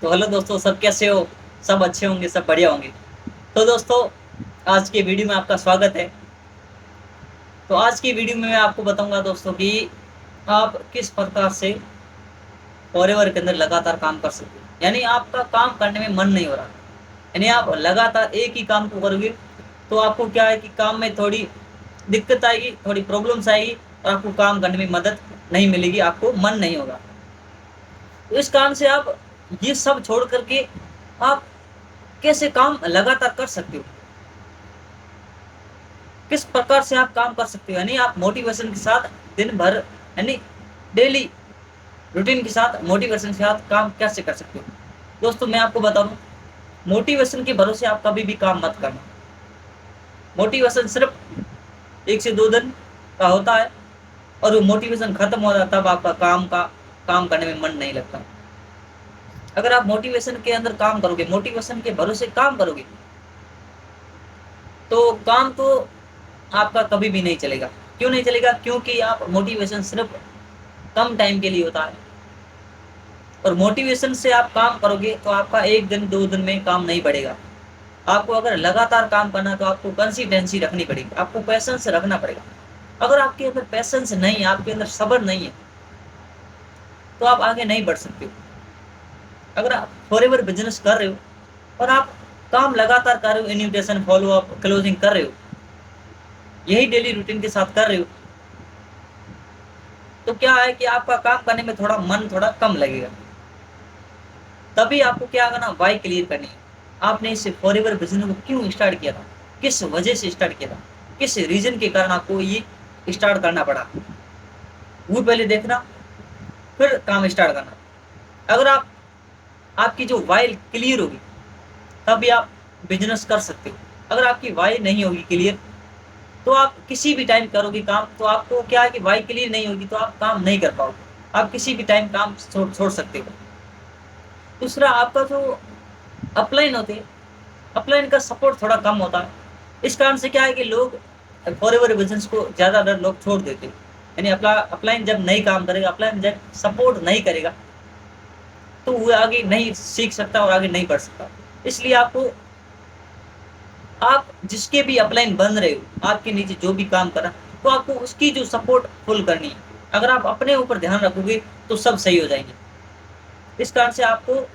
तो हेलो दोस्तों, सब कैसे हो? सब अच्छे होंगे, सब बढ़िया होंगे। तो दोस्तों, आज की वीडियो में आपका स्वागत है। तो आज की वीडियो में मैं आपको बताऊंगा दोस्तों कि आप किस प्रकार से फॉरएवर के अंदर लगातार काम कर सकते हो। यानी आपका काम करने में मन नहीं हो रहा, यानी आप लगातार एक ही काम को करोगे तो आपको क्या है कि काम में थोड़ी दिक्कत आएगी, थोड़ी प्रॉब्लम्स आएगी और आपको काम करने में मदद नहीं मिलेगी, आपको मन नहीं होगा। तो इस कारण से आप ये सब छोड़ करके आप कैसे काम लगातार कर सकते हो, किस प्रकार से आप काम कर सकते हो, यानी आप मोटिवेशन के साथ दिन भर, यानी डेली रूटीन के साथ मोटिवेशन के साथ काम कैसे कर सकते हो। दोस्तों, मैं आपको बता दूं, मोटिवेशन के भरोसे आप कभी भी काम मत करना। मोटिवेशन सिर्फ 1 से 2 दिन का होता है और वो मोटिवेशन खत्म हो जाता है, तब आपका काम करने में मन नहीं लगता। अगर आप मोटिवेशन के अंदर काम करोगे, मोटिवेशन के भरोसे काम करोगे, तो काम तो आपका कभी भी नहीं चलेगा। क्यों नहीं चलेगा? क्योंकि आप मोटिवेशन सिर्फ कम टाइम के लिए होता है और मोटिवेशन से आप काम करोगे तो आपका 1 दिन 2 दिन में काम नहीं बढ़ेगा। आपको अगर लगातार काम करना है तो आपको कंसिस्टेंसी रखनी पड़ेगी, आपको पैशंस रखना पड़ेगा। अगर आपके अंदर पैशंस नहीं है, आपके अंदर सब्र नहीं है, तो आप आगे नहीं बढ़ सकते हो। अगर आप फॉरएवर बिजनेस कर रहे हो और आप काम लगातार कर रहे हो, इन्विटेशन, फॉलो अप, क्लोजिंग कर रहे हो, यही डेली रूटीन के साथ कर रहे हो, तो क्या है कि आपका काम करने में थोड़ा मन थोड़ा कम लगेगा। तभी आपको क्या करना, वाई क्लियर करनी है। आपने इस फॉरएवर बिजनेस को क्यों स्टार्ट किया था, किस वजह से स्टार्ट किया था, किस रीजन के कारण आपको ये स्टार्ट करना पड़ा, वो पहले देखना, फिर काम स्टार्ट करना। अगर आपकी जो वाई क्लियर होगी तभी आप बिजनेस कर सकते हो। अगर आपकी वाई नहीं होगी क्लियर तो आप किसी भी टाइम करोगे काम, तो आपको क्या है कि वाई क्लियर नहीं होगी तो आप काम नहीं कर पाओगे, आप किसी भी टाइम काम छोड़ सकते हो। दूसरा, आपका जो अपलाइन होते हैं, अपलाइन का सपोर्ट थोड़ा कम होता है। इस कारण से क्या है कि लोग फॉरएवर बिजनेस को ज़्यादातर लोग छोड़ देते हैं। यानी अपलाइन जब नहीं काम करेगा, अपलाइन जब सपोर्ट नहीं करेगा, तो वो आगे नहीं सीख सकता और आगे नहीं बढ़ सकता। इसलिए आप जिसके भी अपलाइन बन रहे हो, आपके नीचे जो भी काम कर रहा है, तो आपको उसकी जो सपोर्ट फुल करनी है। अगर आप अपने ऊपर ध्यान रखोगे तो सब सही हो जाएंगे। इस कारण से आपको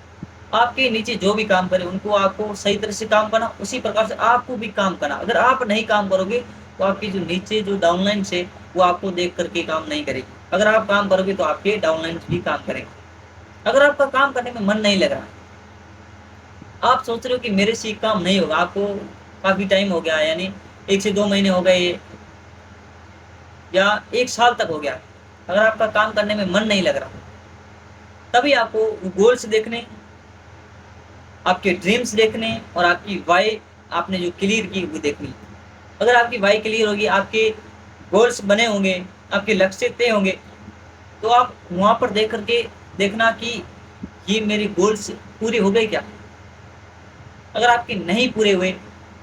आपके नीचे जो भी काम करे उनको आपको सही तरह से काम करना, उसी प्रकार से आपको भी काम करना। अगर आप नहीं काम करोगे तो आपकी जो नीचे जो डाउनलाइन से वो आपको देख करके काम नहीं करेगी। अगर आप काम करोगे तो आपके डाउनलाइन भी काम करेंगे। अगर आपका काम करने में मन नहीं लग रहा, आप सोच रहे हो कि मेरे से काम नहीं होगा, आपको काफी टाइम हो गया, यानी 1 से 2 महीने हो गए या 1 साल तक हो गया, अगर आपका काम करने में मन नहीं लग रहा, तभी आपको गोल्स देखने, आपके ड्रीम्स देखने और आपकी वाई आपने जो क्लियर की वो देखनी। अगर आपकी वाई क्लियर होगी, आपके गोल्स बने होंगे, आपके लक्ष्य तय होंगे, तो आप वहां पर देख करके देखना कि ये मेरे गोल्स पूरे हो गए क्या। अगर आपके नहीं पूरे हुए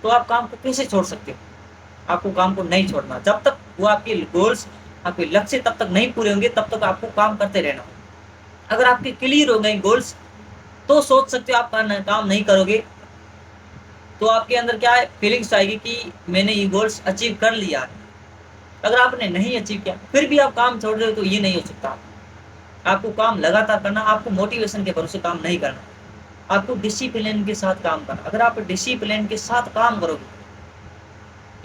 तो आप काम को कैसे छोड़ सकते हो? आपको काम को नहीं छोड़ना, जब तक वो आपके गोल्स, आपके लक्ष्य तब तक नहीं पूरे होंगे, तब तक आपको काम करते रहना। अगर आपके क्लियर हो गए गोल्स तो सोच सकते हो आप काम नहीं करोगे, तो आपके अंदर क्या है, फीलिंग्स आएगी कि मैंने ये गोल्स अचीव कर लिया है। अगर आपने नहीं अचीव किया फिर भी आप काम छोड़ रहे हो तो ये नहीं हो सकता। आपको काम लगातार करना, आपको मोटिवेशन के भरोसे काम नहीं करना, आपको डिसिप्लिन के साथ काम करना। अगर आप डिसिप्लिन के साथ काम करोगे,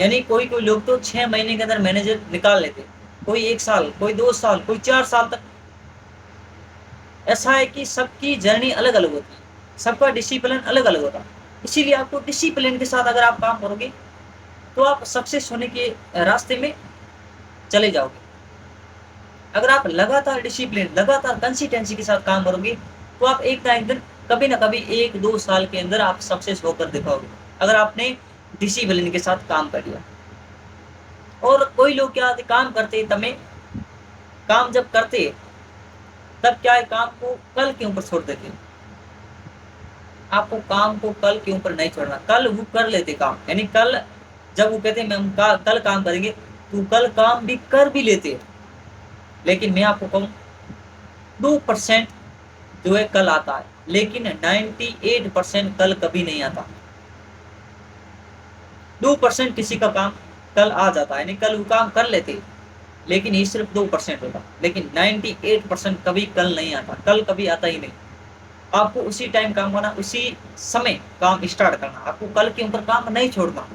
यानी कोई कोई लोग तो 6 महीने के अंदर मैनेजर निकाल लेते, कोई 1 साल, कोई 2 साल, कोई 4 साल तक। ऐसा है कि सबकी जर्नी अलग अलग होती है, सबका डिसिप्लिन अलग अलग होता है। इसीलिए आपको डिसिप्लिन के साथ अगर आप काम करोगे तो आप सक्सेस होने के रास्ते में चले जाओगे। अगर आप लगातार डिसिप्लिन, लगातार कंसिस्टेंसी के साथ काम करोगे तो आप एक ना एक दिन, कभी ना कभी 1 2 साल के अंदर आप सक्सेस होकर दिखाओगे, अगर आपने डिसिप्लिन के साथ काम कर लिया। और कोई लोग क्या काम करते तमें, काम जब करते तब क्या है, काम को कल के ऊपर छोड़ देते। आपको काम को कल के ऊपर नहीं छोड़ना, कल वो कर लेते काम, यानी कल जब वो कहते हैं हम कल काम करेंगे, तो कल काम भी कर भी लेते। लेकिन मैं आपको कहूँ 2% जो है कल आता है, लेकिन 98% कल कभी नहीं आता। 2% किसी का काम कल आ जाता है, यानी कल वो काम कर लेते, लेकिन ये सिर्फ 2% होता, लेकिन 98% कभी कल नहीं आता, कल कभी आता ही नहीं। आपको उसी टाइम काम करना, उसी समय काम स्टार्ट करना, आपको कल के ऊपर काम नहीं छोड़ना।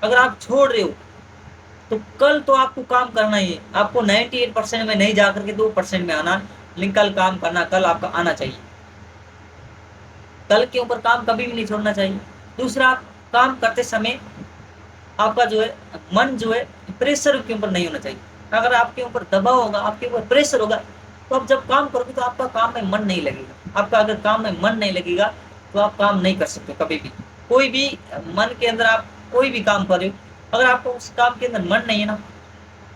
अगर आप छोड़ रहे हो तो कल तो आपको काम करना ही है, आपको 98% में नहीं जाकर के 2% में आना, लेकिन कल काम करना, कल आपका आना चाहिए। कल के ऊपर काम कभी भी नहीं छोड़ना चाहिए। दूसरा, आप काम करते समय आपका जो है मन जो है प्रेशर के ऊपर नहीं होना चाहिए। अगर आपके ऊपर दबाव होगा, आपके ऊपर प्रेशर होगा, तो आप जब काम करोगे तो आपका काम में मन नहीं लगेगा। आपका अगर काम में मन नहीं लगेगा तो आप काम नहीं कर सकते कभी भी। कोई भी मन के अंदर आप कोई भी काम कर रहे हो, अगर आपको उस काम के अंदर मन नहीं है ना,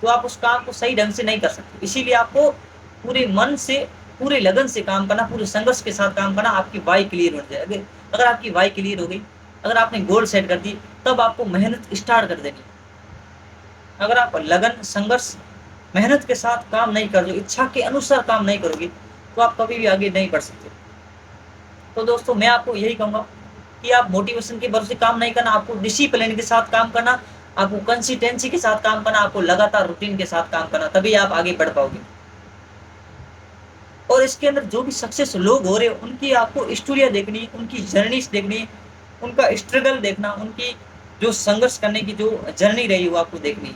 तो आप उस काम को सही ढंग से नहीं कर सकते। इसीलिए आपको पूरे मन से, पूरे लगन से काम करना, पूरे संघर्ष के साथ काम करना, आपकी वाई क्लियर हो जाए। अगर आपकी वाई क्लियर हो गई, अगर आपने गोल सेट कर दी, तब आपको मेहनत स्टार्ट कर देनी। अगर आप लगन, संघर्ष, मेहनत के साथ काम नहीं कर रहे, इच्छा के अनुसार काम नहीं करोगे, तो आप कभी भी आगे नहीं बढ़ सकते। तो दोस्तों, मैं आपको यही कहूंगा कि आप मोटिवेशन के भरोसे काम नहीं करना, आपको डिसिप्लिन के साथ काम करना, आपको कंसिस्टेंसी के साथ काम करना, आपको लगातार रूटीन के साथ काम करना, तभी आप आगे बढ़ पाओगे। और इसके अंदर जो भी सक्सेस लोग हो रहे हैं, उनकी आपको स्टोरियां देखनी, उनकी जर्नीज देखनी, उनका स्ट्रगल देखना, उनकी जो संघर्ष करने की जो जर्नी रही वो आपको देखनी।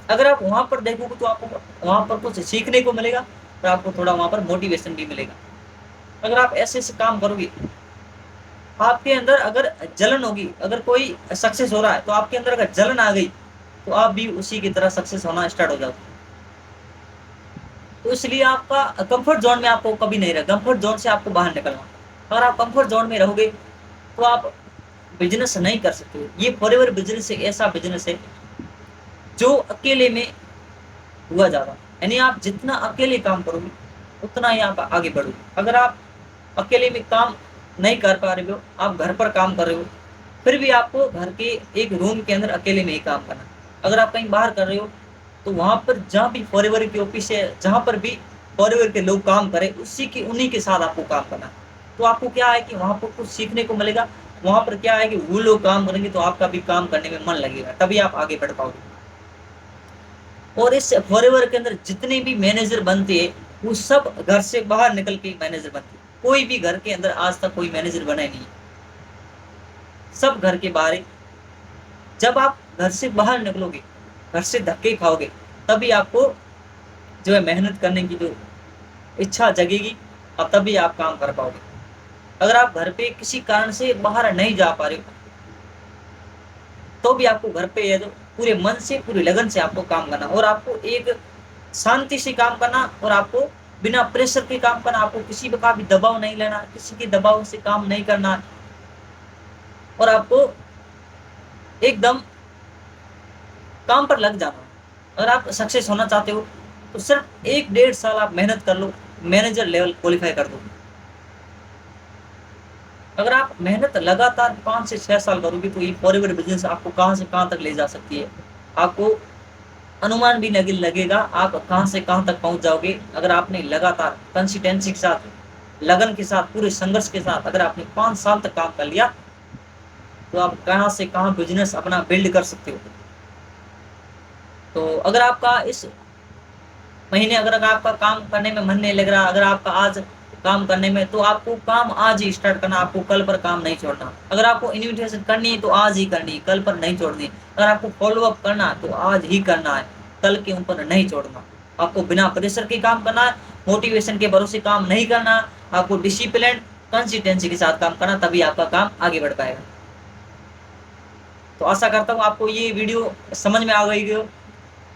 अगर आप वहां पर देखोगे तो आपको वहां पर कुछ सीखने को मिलेगा, और आपको थोड़ा वहां पर मोटिवेशन भी मिलेगा। अगर आप ऐसे ऐसे काम करोगे, आपके अंदर अगर जलन होगी, अगर कोई सक्सेस हो रहा है तो आपके अंदर अगर जलन आ गई, तो आप भी उसी की तरह सक्सेस होना स्टार्ट हो जाओगे। तो इसलिए आपका कंफर्ट जोन में आपको कभी नहीं रहना, कंफर्ट जोन से आपको बाहर निकलना। अगर आप कंफर्ट जोन में रहोगे तो आप बिजनेस नहीं कर सकते। ये फॉरएवर बिजनेस एक ऐसा बिजनेस है जो अकेले में हुआ जाता, यानी आप जितना अकेले काम करोगे उतना ही आप आगे बढ़ोगे। अगर आप अकेले में काम नहीं कर पा रहे हो, आप घर पर काम कर रहे हो, फिर भी आपको घर के एक रूम के अंदर अकेले में ही काम करना। अगर आप कहीं बाहर कर रहे हो, तो वहां पर जहाँ भी फॉरएवर की ऑफिस है, जहां पर भी फॉरएवर के लोग काम करें, उन्हीं के साथ आपको काम करना। तो आपको क्या है कि वहां पर कुछ सीखने को मिलेगा। वहां पर क्या है कि वो लोग काम करेंगे तो आपका भी काम करने में मन लगेगा, तभी आप आगे बढ़ पाओगे। और इस फॉरएवर के अंदर जितने भी मैनेजर बनते हैं, वो सब घर से बाहर निकल के मैनेजर बनते हैं। कोई भी घर के अंदर आज तक कोई मैनेजर बना नहीं है, सब घर के बाहर है। जब आप घर से बाहर निकलोगे, घर से धक्के खाओगे, तभी आपको जो है मेहनत करने की जो इच्छा जगेगी, और तभी आप काम कर पाओगे। अगर आप घर पे किसी कारण से बाहर नहीं जा पा रहे हो, तो भी आपको घर पे है जो पूरे मन से, पूरी लगन से आपको काम करना, और आपको एक शांति से काम करना, और आपको बिना प्रेशर के काम करना। आपको किसी का भी दबाव नहीं लेना, किसी के दबाव से काम नहीं करना, और आपको एकदम काम पर लग जाना। अगर आप सक्सेस होना चाहते हो तो सिर्फ 1-1.5 साल आप मेहनत कर लो, मैनेजर लेवल क्वालिफाई कर दो। अगर आप मेहनत लगातार 5 से 6 साल करोगे, तो ये फॉरएवर बिजनेस आपको कहां से कहां तक ले जा सकती है, आपको अनुमान भी नहीं लगेगा आप कहां से कहां तक पहुंच जाओगे। अगर आपने लगातार कंसिस्टेंसी के साथ, लगन के साथ, पूरे संघर्ष के साथ अगर आपने 5 साल तक काम कर लिया, तो आप कहां से कहां बिजनेस अपना बिल्ड कर सकते हो। तो अगर आपका इस महीने अगर आपका काम करने में मन नहीं लग रहा, अगर आपका आज काम करने में, तो आपको काम आज ही स्टार्ट करना, आपको कल पर काम नहीं छोड़ना। अगर आपको इन्विटेशन करनी है तो आज ही करनी है, कल पर नहीं छोड़नी। अगर आपको फॉलो अप करना है तो आज ही करना है, कल के ऊपर नहीं छोड़ना। आपको बिना प्रेशर के काम करना है, मोटिवेशन के भरोसे काम नहीं करना। आपको डिसिप्लिन, कंसिस्टेंसी के साथ काम करना, तभी आपका काम आगे बढ़ पाएगा। तो आशा करता हूँ आपको ये वीडियो समझ में आ गई हो,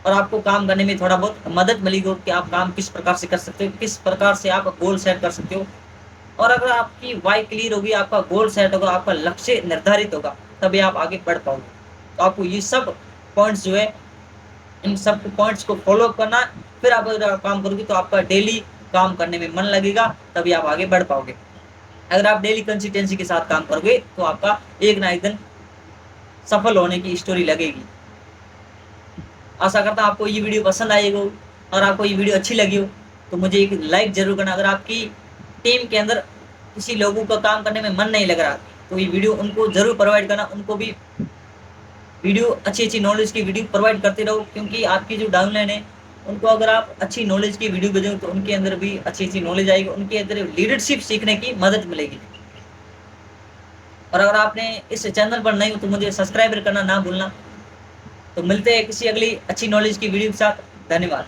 और आपको काम करने में थोड़ा बहुत मदद मिलेगी कि आप काम किस प्रकार से कर सकते हो, किस प्रकार से आप गोल सेट कर सकते हो। और अगर आपकी वाई क्लियर होगी, आपका गोल सेट होगा, आपका लक्ष्य निर्धारित होगा, तभी आप आगे बढ़ पाओगे। तो आपको ये सब पॉइंट्स जो है, इन सब पॉइंट्स को फॉलो करना, फिर आप अगर काम करोगे तो आपका डेली काम करने में मन लगेगा, तभी आप आगे बढ़ पाओगे। अगर आप डेली कंसिस्टेंसी के साथ काम करोगे तो आपका एक ना एक दिन सफल होने की स्टोरी लगेगी। आशा करता हूं आपको ये वीडियो पसंद आएगी, और आपको ये वीडियो अच्छी लगी हो, तो मुझे एक लाइक जरूर करना। अगर आपकी टीम के अंदर किसी लोगों का काम करने में मन नहीं लग रहा तो ये वीडियो उनको जरूर प्रोवाइड करना, उनको भी वीडियो अच्छी नॉलेज की वीडियो प्रोवाइड करते रहो, क्योंकि आपकी जो डाउनलाइन है उनको अगर आप अच्छी नॉलेज की वीडियो भेजोगे तो उनके अंदर भी अच्छी नॉलेज आएगी, उनके अंदर लीडरशिप सीखने की मदद मिलेगी। और अगर आपने इस चैनल पर नहीं हो तो मुझे सब्सक्राइब करना ना भूलना। तो मिलते हैं किसी अगली अच्छी नॉलेज की वीडियो के साथ। धन्यवाद।